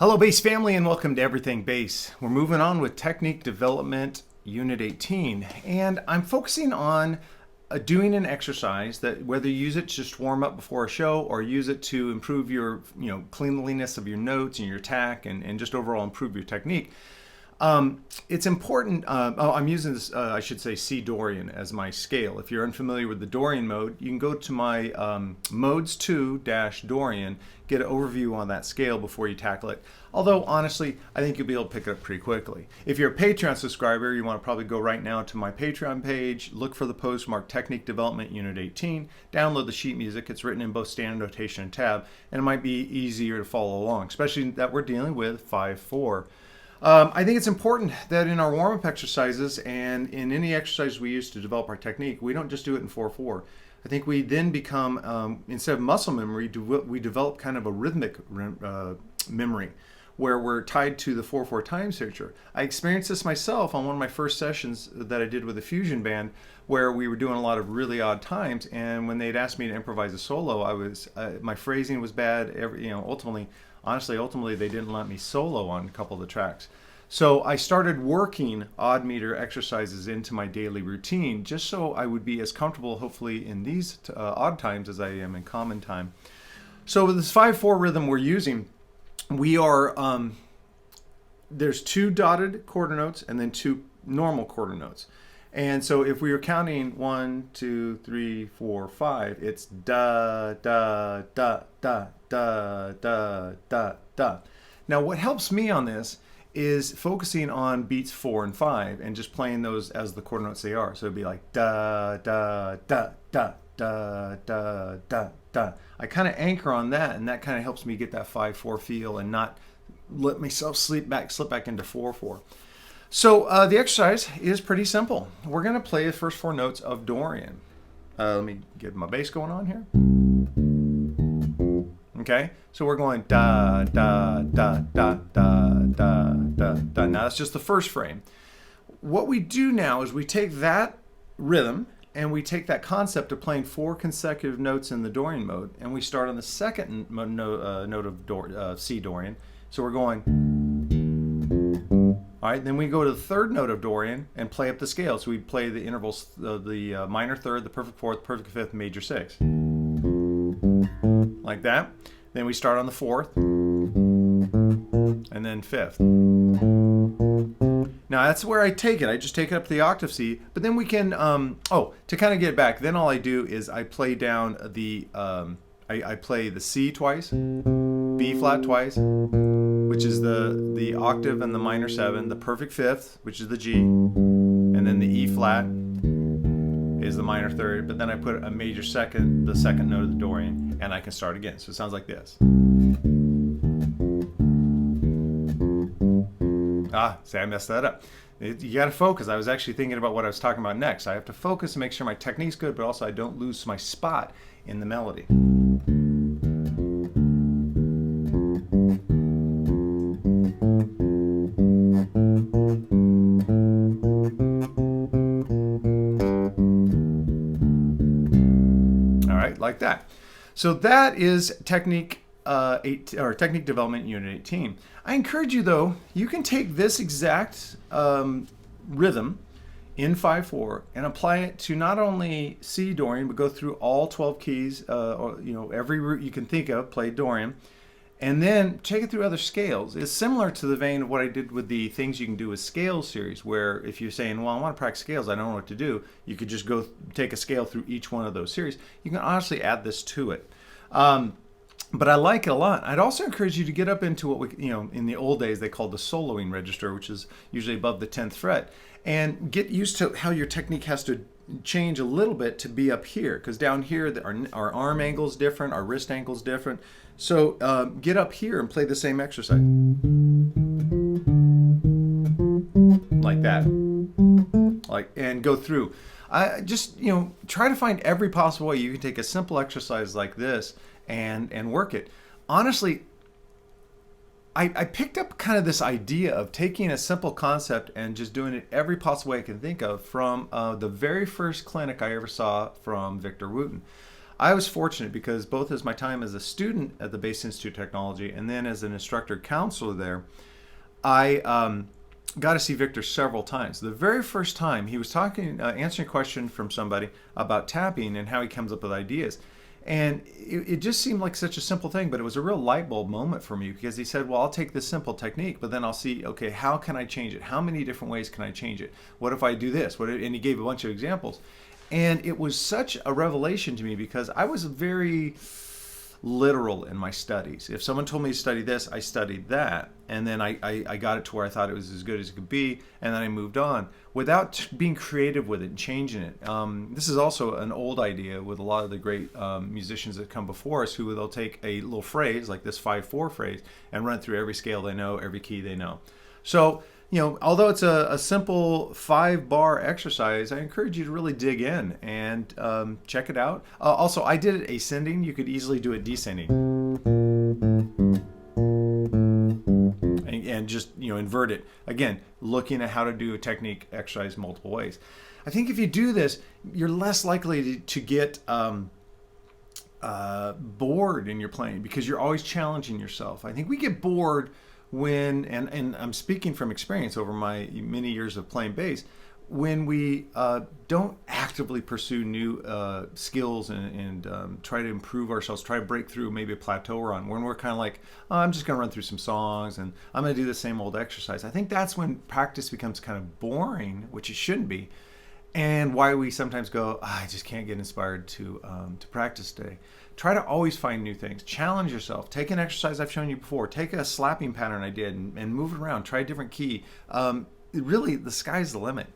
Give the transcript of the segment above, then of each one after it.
Hello, bass family, and welcome to Everything Bass. We're moving on with Technique Development Unit 18, and I'm focusing on doing an exercise that whether you use it to just warm up before a show or use it to improve your cleanliness of your notes and your attack and just overall improve your technique. It's important. I'm using this, I should say, C Dorian as my scale. If you're unfamiliar with the Dorian mode, you can go to my modes 2-Dorian, get an overview on that scale before you tackle it. Although, honestly, I think you'll be able to pick it up pretty quickly. If you're a Patreon subscriber, you want to probably go right now to my Patreon page, look for the post marked Technique Development Unit 18, download the sheet music. It's written in both standard notation and tab, and it might be easier to follow along, especially that we're dealing with 5/4. I think it's important that in our warm-up exercises and in any exercise we use to develop our technique, we don't just do it in 4/4. I think we then become, instead of muscle memory, we develop kind of a rhythmic memory where we're tied to the 4/4 time signature. I experienced this myself on one of my first sessions that I did with a fusion band where we were doing a lot of really odd times, and when they'd asked me to improvise a solo, my phrasing was bad. Ultimately, they didn't let me solo on a couple of the tracks. So I started working odd meter exercises into my daily routine just so I would be as comfortable, hopefully, in these odd times as I am in common time. So with this 5/4 rhythm we're using, we are, there's 2 dotted quarter notes and then 2 normal quarter notes. And so if we were counting 1, 2, 3, 4, 5, it's da, da, da, da, da, da, da, da. Now what helps me on this is focusing on beats 4 and 5 and just playing those as the quarter notes they are. So it'd be like da, da, da, da, da, da, da, da. I kind of anchor on that, and that kind of helps me get that 5/4 feel and not let myself slip back into 4/4. So the exercise is pretty simple. We're going to play the first 4 notes of Dorian. Let me get my bass going on here. Okay, so we're going da, da, da, da, da, da, da, da. Now that's just the first frame. What we do now is we take that rhythm and we take that concept of playing 4 consecutive notes in the Dorian mode, and we start on the second note of C Dorian. So we're going. All right, then we go to the third note of Dorian and play up the scale. So we play the intervals, the minor third, the perfect fourth, perfect fifth, major sixth. Like that. Then we start on the fourth, and then fifth. Now that's where I take it. I just take it up to the octave C, but then we can, to kind of get it back, then all I do is I play down the, I play the C twice, B flat twice, which is the octave and the minor 7, the perfect fifth, which is the G, and then the E flat is the minor third, but then I put a major second, the second note of the Dorian, and I can start again. So it sounds like this. See, I messed that up. You got to focus. I was actually thinking about what I was talking about next. I have to focus and make sure my technique's good, but also I don't lose my spot in the melody. Like that. So that is Technique Technique Development Unit 18. I encourage you, though, you can take this exact rhythm in 5/4 and apply it to not only C Dorian, but go through all 12 keys, every root you can think of, play Dorian, and then take it through other scales. It's similar to the vein of what I did with the Things You Can Do with Scales series, where if you're saying, well, I want to practice scales, I don't know what to do, you could just go take a scale through each one of those series. You can honestly add this to it. But I like it a lot. I'd also encourage you to get up into what we, in the old days they called the soloing register, which is usually above the 10th fret, and get used to how your technique has to change a little bit to be up here, because down here our arm angle is different, our wrist angle is different. So get up here and play the same exercise. Like that. And go through. Just try to find every possible way you can take a simple exercise like this and work it. Honestly, I picked up kind of this idea of taking a simple concept and just doing it every possible way I can think of from the very first clinic I ever saw from Victor Wooten. I was fortunate because both as my time as a student at the Bass Institute of Technology and then as an instructor counselor there, I got to see Victor several times. The very first time he was talking, answering a question from somebody about tapping and how he comes up with ideas. And it just seemed like such a simple thing, but it was a real light bulb moment for me because he said, well, I'll take this simple technique, but then I'll see, okay, how can I change it? How many different ways can I change it? What if I do this? And he gave a bunch of examples. And it was such a revelation to me because I was very literal in my studies. If someone told me to study this, I studied that. And then I got it to where I thought it was as good as it could be. And then I moved on without being creative with it and changing it. This is also an old idea with a lot of the great musicians that come before us who they'll take a little phrase like this 5/4 phrase and run it through every scale they know, every key they know. So, although it's a simple 5-bar exercise, I encourage you to really dig in and check it out. Also, I did it ascending. You could easily do it descending. And just, invert it. Again, looking at how to do a technique exercise multiple ways. I think if you do this, you're less likely to get bored in your playing because you're always challenging yourself. I think we get bored when, and I'm speaking from experience over my many years of playing bass, when we don't actively pursue new skills and try to improve ourselves, try to break through maybe a plateau we're on, when we're kind of like, oh, I'm just going to run through some songs and I'm going to do the same old exercise. I think that's when practice becomes kind of boring, which it shouldn't be, and why we sometimes go, I just can't get inspired to practice today. Try to always find new things. Challenge yourself. Take an exercise I've shown you before. Take a slapping pattern I did and move it around. Try a different key. Really, the sky's the limit.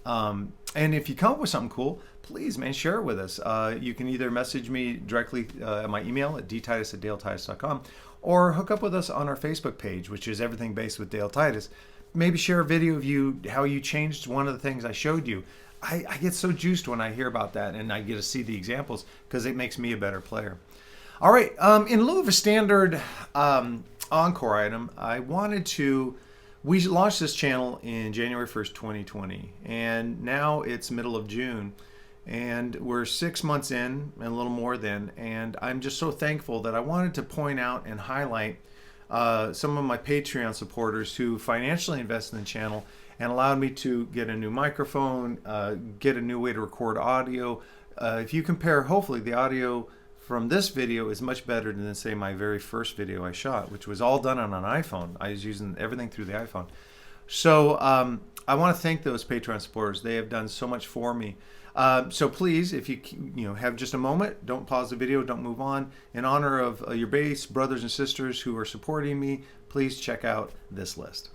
And if you come up with something cool, please, man, share it with us. You can either message me directly at my email at dtitus@daletitus.com or hook up with us on our Facebook page, which is Everything Bass with Dale Titus. Maybe share a video of how you changed one of the things I showed you. I get so juiced when I hear about that and I get to see the examples because it makes me a better player. All right, in lieu of a standard encore item, we launched this channel in January 1st, 2020, and now it's middle of June, and we're 6 months in and a little more than, and I'm just so thankful that I wanted to point out and highlight some of my Patreon supporters who financially invested in the channel and allowed me to get a new microphone, get a new way to record audio. If you compare, hopefully the audio from this video is much better than, say, my very first video I shot, which was all done on an iPhone. I was using everything through the iPhone. So I want to thank those Patreon supporters. They have done so much for me. So please, if you have just a moment, don't pause the video, don't move on. In honor of your bass brothers and sisters who are supporting me, please check out this list.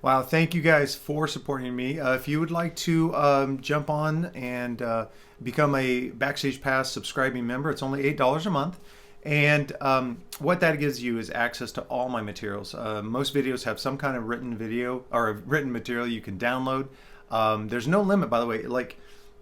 Wow, thank you guys for supporting me. If you would like to jump on and become a Backstage Pass subscribing member, it's only $8 a month. And what that gives you is access to all my materials. Most videos have some kind of written video or written material you can download. There's no limit, by the way. Like,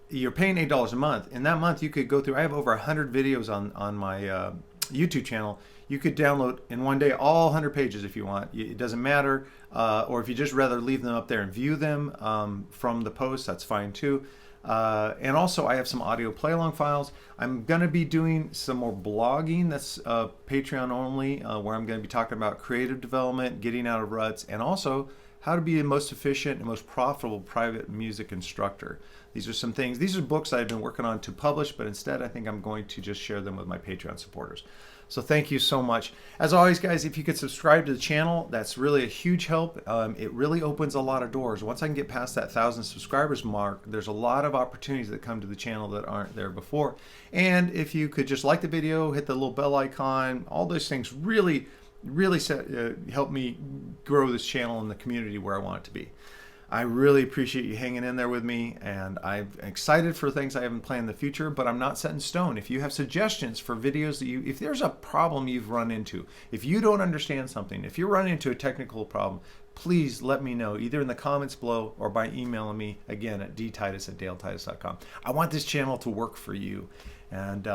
you're paying $8 a month. In that month, you could go through, I have over 100 videos on my YouTube channel. You could download in one day all 100 pages if you want. It doesn't matter. Or if you just rather leave them up there and view them from the post, that's fine too. And also I have some audio play-along files. I'm going to be doing some more blogging that's Patreon only, where I'm going to be talking about creative development, getting out of ruts, and also how to be the most efficient and most profitable private music instructor. These are some things, these are books I've been working on to publish, but instead I think I'm going to just share them with my Patreon supporters. So thank you so much. As always, guys, if you could subscribe to the channel, that's really a huge help. It really opens a lot of doors. Once I can get past that 1,000 subscribers mark, there's a lot of opportunities that come to the channel that aren't there before. And if you could just like the video, hit the little bell icon, all those things really help me grow this channel and the community where I want it to be. I really appreciate you hanging in there with me, and I'm excited for things I haven't planned in the future, but I'm not set in stone. If you have suggestions for videos that if there's a problem you've run into, if you don't understand something, if you're running into a technical problem, please let me know, either in the comments below or by emailing me, again, at dtitus@daletitus.com. I want this channel to work for you. And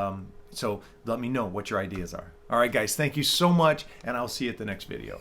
So let me know what your ideas are. All right, guys, thank you so much, and I'll see you at the next video.